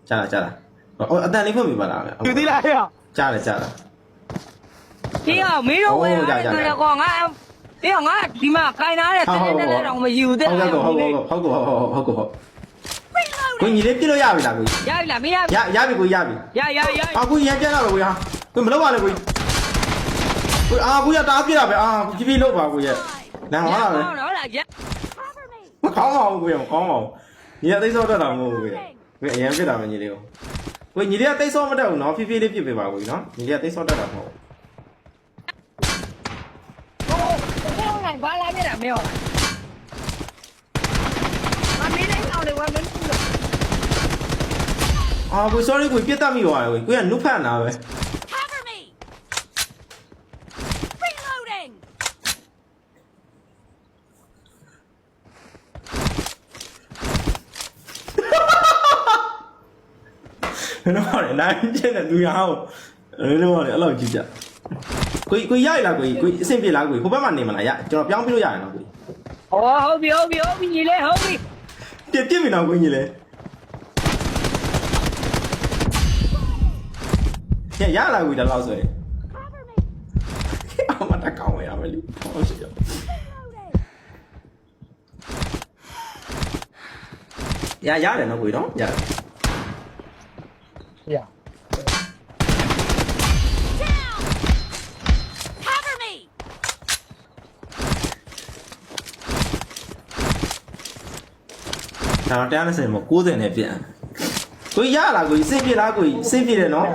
ကြားလားအတန်လေးဖွင့်ပြပါလား ယူသေးလားဟဲ့ ကြားတယ် ဒီအောင်မင်းတို့ဝင်လာတယ်ကောငါဒီအောင်ငါဒီမှာခိုင်နာတဲ့တင်းတင်းနဲ့တော့မယူသေး ဟုတ်ကိုညီလေးပြလို့ရပြီလားကို ရပြီလားမရ ရပြီကိုရပြီ ရအခုရန်ပြန်တော့ကိုဟာကိုမလုပ်ပါနဲ့ကိုကိုရတားပြတာပဲဖြည်းဖြည်းလုပ်ပါကိုရလမ်းသွားတာပဲ ဟုတ်လားရ မကောင်းပါဘူးကိုရမကောင်းပါဘူးညီကသိစောတတ်တာမဟုတ်ဘူးကိုအရင်ပြတာမညီလေးကိုညီလေးကသိစောမတတ်ဘူးနော်ဖြည်းဖြည်းလေးပြပေးပါကိုနော်ညီလေးကသိစောတတ်တာမဟုတ် ဟုတ်လားဘာလာပြတာမင်းဟုတ်လားမင်းလည်းအောင်တယ်ဝမ်းမင်းကို sorry ကိုပြတ်တတ်မိသွားတယ်ကိုကနုဖတ်နာပဲ Cover me. Reloading. နော်လေနိုင်ကျတဲ့လူရအောင်လောလေအဲ့လိုကြည့်ကြကိုရရလားကိုအဆင်ပြေလားကိုဟိုဘက်မှာနေမလားရကျွန်တော်ပြောင်းပြလို့ရရင်နော်ကို ဟုတ်ပြီညီလေးဟုတ်ပြီ ပြစ်ပြီနော်ကိုညီလေးရလာကိုဒါလောက်ဆိုရင်အမတကောင်းရမယ်လေဟုတ်ရှိရရတယ်နော်ကိုနော်ရတယ် ရ Down. Cover me. ဒါတော့တရားနဲ့ဆိုရင်90နဲ့ပြန်ကိုရလာကိုစင်ပြေလားကိုစင်ပြေတယ်နော်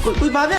ကိုဘာလဲ